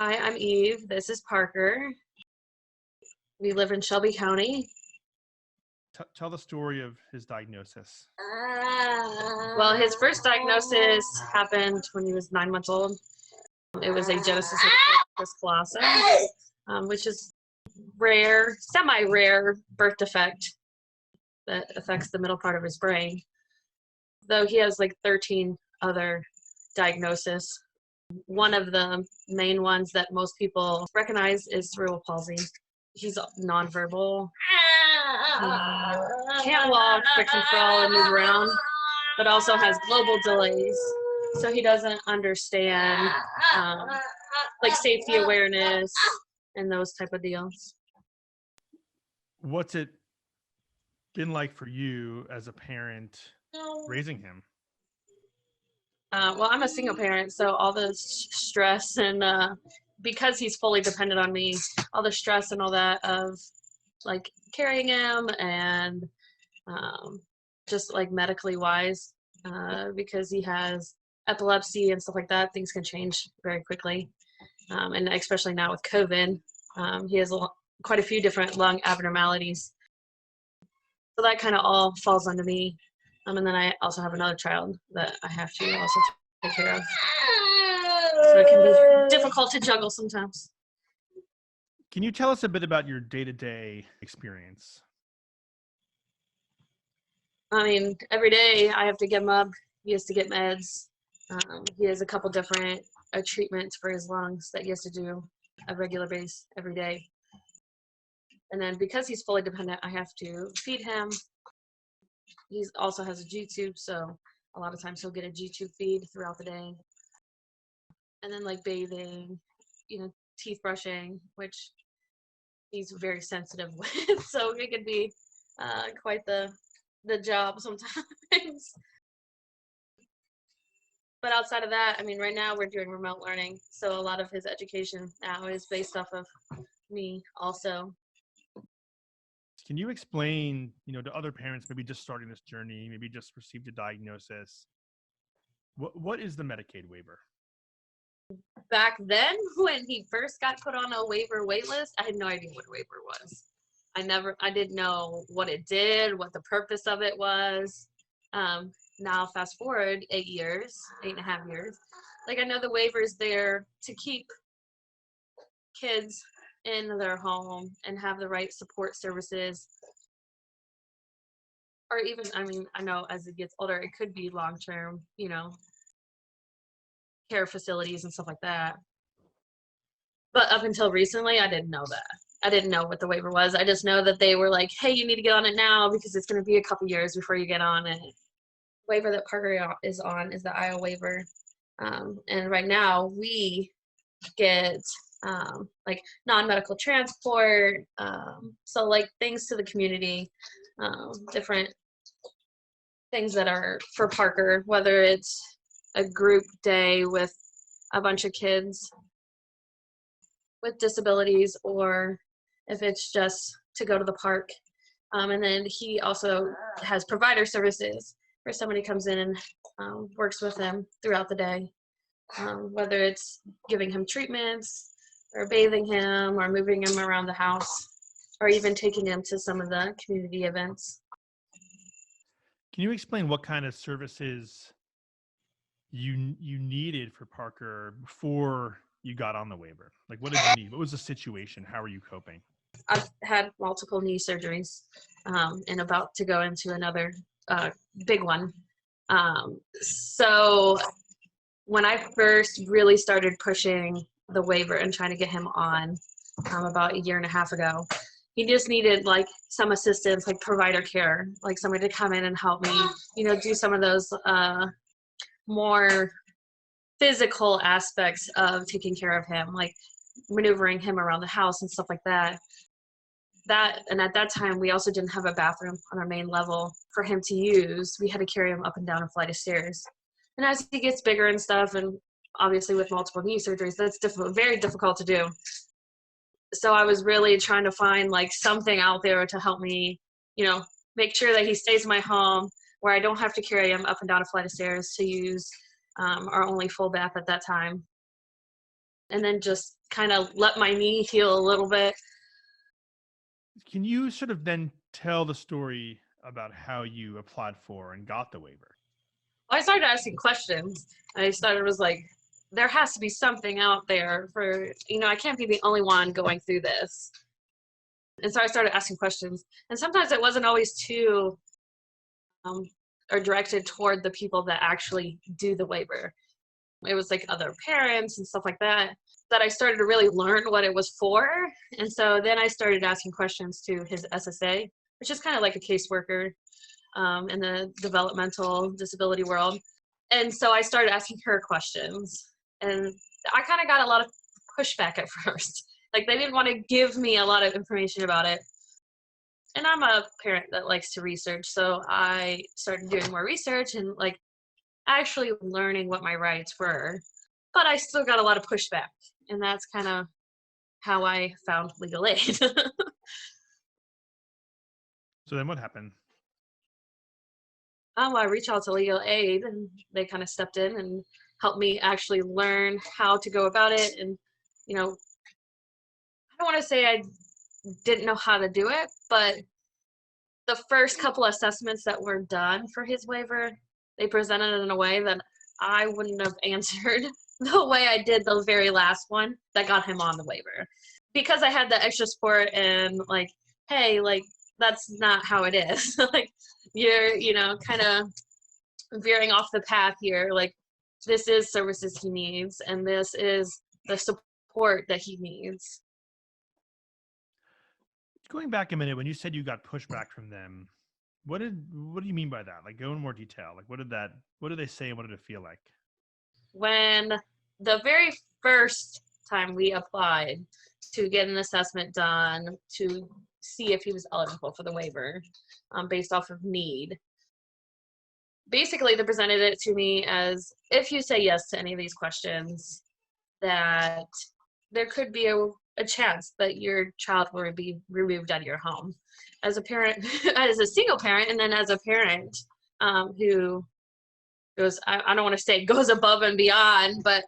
Hi, I'm Eve. This is Parker. We live in Shelby County. Tell the story of his diagnosis. Well, his first diagnosis happened when he was 9 months old. It was a Genesis of the corpus callosum, which is rare, semi-rare birth defect that affects the middle part of his brain. Though he has like 13 other diagnoses. One of the main ones that most people recognize is cerebral palsy. He's nonverbal. He can't walk, but can crawl and move around, but also has global delays. So he doesn't understand like safety awareness and those type of deals. What's it been like for you as a parent raising him? Well, I'm a single parent, so all the stress and because he's fully dependent on me, all the stress and all that of like carrying him and just like medically wise, because he has epilepsy and stuff like that, things can change very quickly. And especially now with COVID, he has quite a few different lung abnormalities. So that kind of all falls onto me. And then I also have another child that I have to also take care of. So it can be difficult to juggle sometimes. Can you tell us a bit about your day-to-day experience? I mean, every day I have to get him up. He has to get meds. He has a couple different treatments for his lungs that he has to do a regular base every day. And then because he's fully dependent, I have to feed him. He also has a G-tube, so a lot of times he'll get a G-tube feed throughout the day. And then like bathing, teeth brushing, which he's very sensitive with, so it could be quite the job sometimes. But outside of that, I mean, right now we're doing remote learning, so a lot of his education now is based off of me also. Can you explain, to other parents maybe just starting this journey, maybe just received a diagnosis, what is the Medicaid waiver? Back then, when he first got put on a waiver wait list, I had no idea what a waiver was. I didn't know what it did, what the purpose of it was. Now fast forward 8.5 years, like I know the waiver is there to keep kids in their home and have the right support services. Or even, I mean, I know as it gets older, it could be long-term, care facilities and stuff like that. But up until recently, I didn't know that. I didn't know what the waiver was. I just know that they were like, hey, you need to get on it now because it's going to be a couple years before you get on it. Waiver that Parker is on is the Iowa waiver. And right now we get like non-medical transport, so like things to the community, different things that are for Parker, whether it's a group day with a bunch of kids with disabilities or if it's just to go to the park. And then he also has provider services where somebody comes in and works with him throughout the day, whether it's giving him treatments or bathing him or moving him around the house or even taking him to some of the community events. Can you explain what kind of services you needed for Parker before you got on the waiver? Like, what did you need? What was the situation? How are you coping? I've had multiple knee surgeries and about to go into another big one. So when I first really started pushing the waiver and trying to get him on about 1.5 years ago, he just needed like some assistance, like provider care, like somebody to come in and help me, do some of those more physical aspects of taking care of him, like maneuvering him around the house and stuff like that. And at that time, we also didn't have a bathroom on our main level for him to use. We had to carry him up and down a flight of stairs. And as he gets bigger and stuff, and obviously with multiple knee surgeries, that's very difficult to do. So I was really trying to find like something out there to help me, make sure that he stays in my home where I don't have to carry him up and down a flight of stairs to use our only full bath at that time. and then just kind of let my knee heal a little bit. Can you sort of then tell the story about how you applied for and got the waiver? I started asking questions. Was like, there has to be something out there for, I can't be the only one going through this. And so I started asking questions. And sometimes it wasn't always too or directed toward the people that actually do the waiver. It was like other parents and stuff like that I started to really learn what it was for. And so then I started asking questions to his SSA, which is kind of like a caseworker in the developmental disability world. And so I started asking her questions. And I kind of got a lot of pushback at first. Like they didn't want to give me a lot of information about it. And I'm a parent that likes to research. So I started doing more research and like actually learning what my rights were. But I still got a lot of pushback. And that's kind of how I found legal aid. So then what happened? I reached out to legal aid and they kind of stepped in and helped me actually learn how to go about it. And, I don't want to say I didn't know how to do it, but the first couple assessments that were done for his waiver, they presented it in a way that I wouldn't have answered the way I did the very last one that got him on the waiver. Because I had the extra support and like, hey, like, that's not how it is. Like, you're, kind of veering off the path here. Like, this is services he needs, and this is the support that he needs. Going back a minute, when you said you got pushback from them, what do you mean by that? Like, go in more detail. Like, what did they say and what did it feel like? When the very first time we applied to get an assessment done to see if he was eligible for the waiver based off of need, basically they presented it to me as, if you say yes to any of these questions, that there could be a chance that your child will be removed out of your home. As a parent, as a single parent, and then as a parent who goes, I don't want to say goes above and beyond, but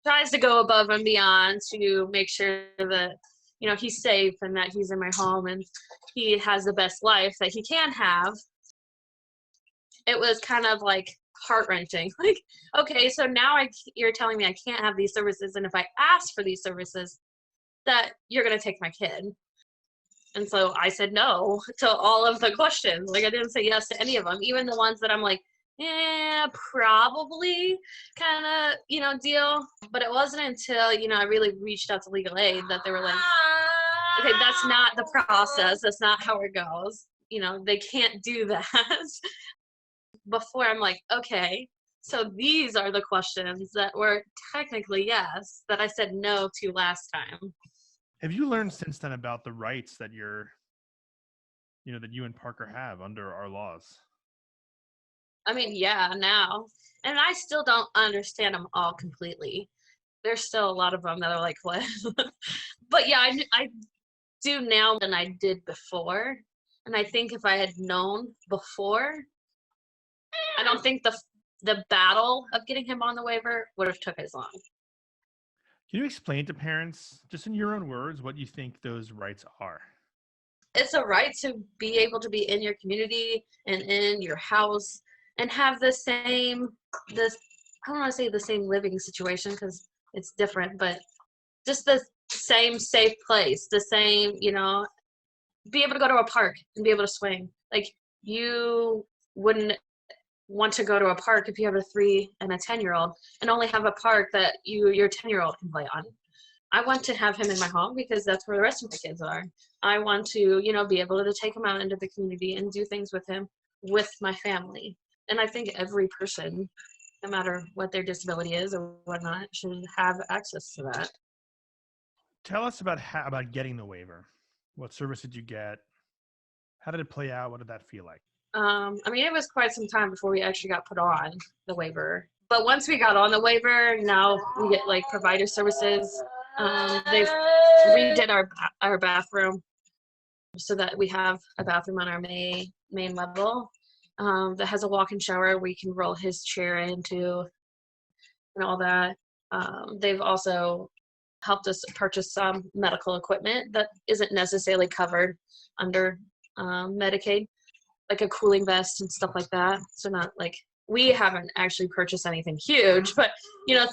tries to go above and beyond to make sure that, he's safe and that he's in my home and he has the best life that he can have. It was kind of like heart-wrenching. Like, okay, so now you're telling me I can't have these services, and if I ask for these services, that you're going to take my kid. And so I said no to all of the questions. Like, I didn't say yes to any of them, even the ones that I'm like, probably kind of, deal. But it wasn't until, I really reached out to legal aid that they were like, okay, that's not the process. That's not how it goes. They can't do that. Before I'm like, okay, so these are the questions that were technically yes, that I said no to last time. Have you learned since then about the rights that that you and Parker have under our laws? I mean, yeah, now. And I still don't understand them all completely. There's still a lot of them that are like, what? But yeah, I do now than I did before. And I think if I had known before, I don't think the battle of getting him on the waiver would have took as long. Can you explain to parents, just in your own words, what you think those rights are? It's a right to be able to be in your community and in your house and have I don't want to say the same living situation because it's different, but just the same safe place, the same, be able to go to a park and be able to swing. Like, you wouldn't want to go to a park if you have a 3 and a 10-year-old and only have a park that your 10-year-old can play on. I want to have him in my home because that's where the rest of my kids are. I want to, be able to take him out into the community and do things with him, with my family. And I think every person, no matter what their disability is or whatnot, should have access to that. Tell us about getting the waiver. What service did you get? How did it play out? What did that feel like? It was quite some time before we actually got put on the waiver. But once we got on the waiver, now we get like provider services. They've redid our bathroom so that we have a bathroom on our main level that has a walk-in shower we can roll his chair into and all that. They've also helped us purchase some medical equipment that isn't necessarily covered under Medicaid, like a cooling vest and stuff like that. So not like, we haven't actually purchased anything huge, but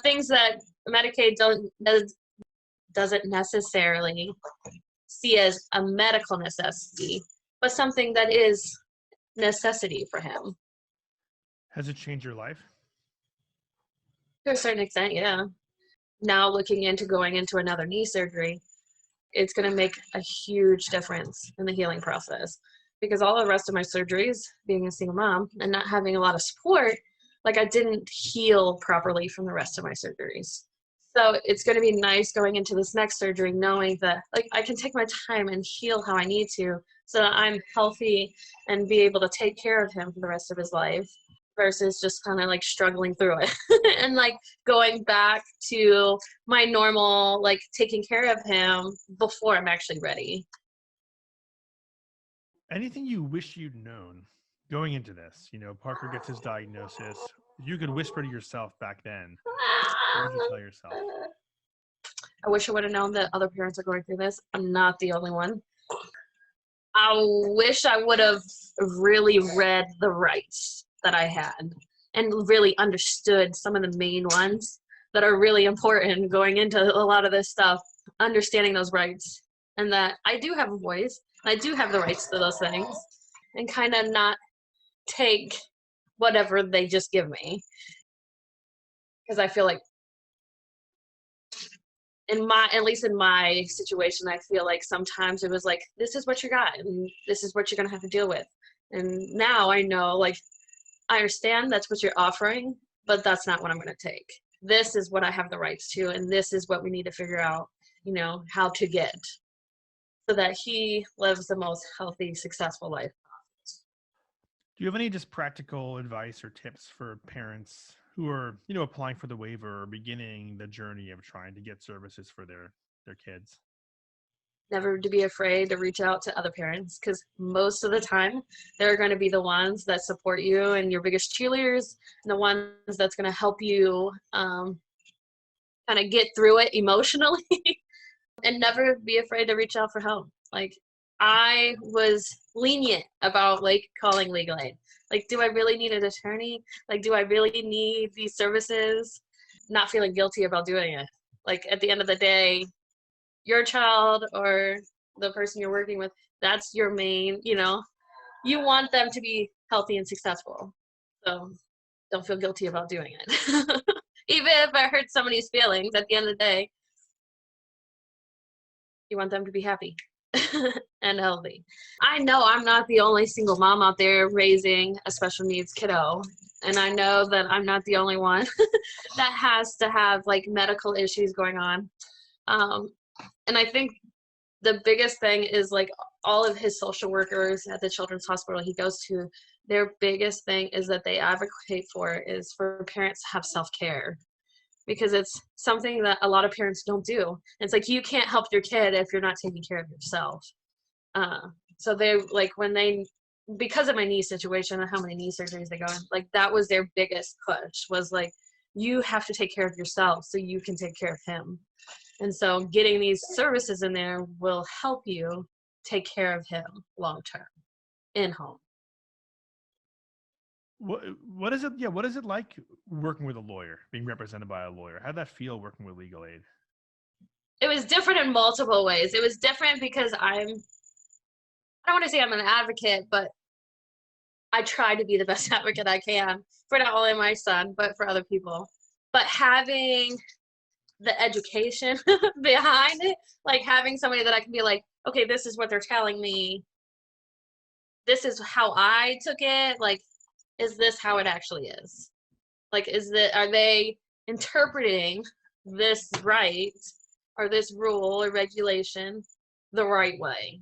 things that Medicaid doesn't necessarily see as a medical necessity, but something that is necessity for him. Has it changed your life? To a certain extent, yeah. Now looking into going into another knee surgery, it's going to make a huge difference in the healing process, because all the rest of my surgeries, being a single mom and not having a lot of support, like I didn't heal properly from the rest of my surgeries. So it's going to be nice going into this next surgery knowing that like I can take my time and heal how I need to, so that I'm healthy and be able to take care of him for the rest of his life, versus just kind of like struggling through it and like going back to my normal, like taking care of him before I'm actually ready. Anything you wish you'd known going into this? Parker gets his diagnosis. You could whisper to yourself back then. What would you tell yourself? I wish I would have known that other parents are going through this. I'm not the only one. I wish I would have really read the rights that I had and really understood some of the main ones that are really important going into a lot of this stuff, understanding those rights, and that I do have a voice. I do have the rights to those things, and kind of not take whatever they just give me. Because I feel like at least in my situation, I feel like sometimes it was like, this is what you got and this is what you're going to have to deal with. And now I know, like, I understand that's what you're offering, but that's not what I'm going to take. This is what I have the rights to, and this is what we need to figure out, how to get so that he lives the most healthy, successful life. Do you have any just practical advice or tips for parents who are, applying for the waiver or beginning the journey of trying to get services for their kids? Never to be afraid to reach out to other parents, because most of the time they're going to be the ones that support you and your biggest cheerleaders, and the ones that's going to help you kind of get through it emotionally. And never be afraid to reach out for help. Like, I was lenient about like calling legal aid. Like, do I really need an attorney? Like, do I really need these services? Not feeling guilty about doing it. Like, at the end of the day, your child or the person you're working with, that's your main, you want them to be healthy and successful. So don't feel guilty about doing it. Even if it hurts somebody's feelings, at the end of the day, you want them to be happy and healthy. I know I'm not the only single mom out there raising a special needs kiddo. And I know that I'm not the only one that has to have like medical issues going on. And I think the biggest thing is like all of his social workers at the children's hospital he goes to, their biggest thing is that they advocate for is for parents to have self-care, because it's something that a lot of parents don't do. It's like, you can't help your kid if you're not taking care of yourself. So they like, because of my knee situation and how many knee surgeries they go in, like that was their biggest push, was like, you have to take care of yourself so you can take care of him. And so getting these services in there will help you take care of him long term in home. What is it? Yeah, what is it like working with a lawyer, being represented by a lawyer? How did that feel working with legal aid? It was different in multiple ways. It was different because I don't want to say I'm an advocate, but I try to be the best advocate I can for not only my son, but for other people. But having the education behind it, like having somebody that I can be like, okay, this is what they're telling me. This is how I took it. Like, is this how it actually is? Like, are they interpreting this right or this rule or regulation the right way?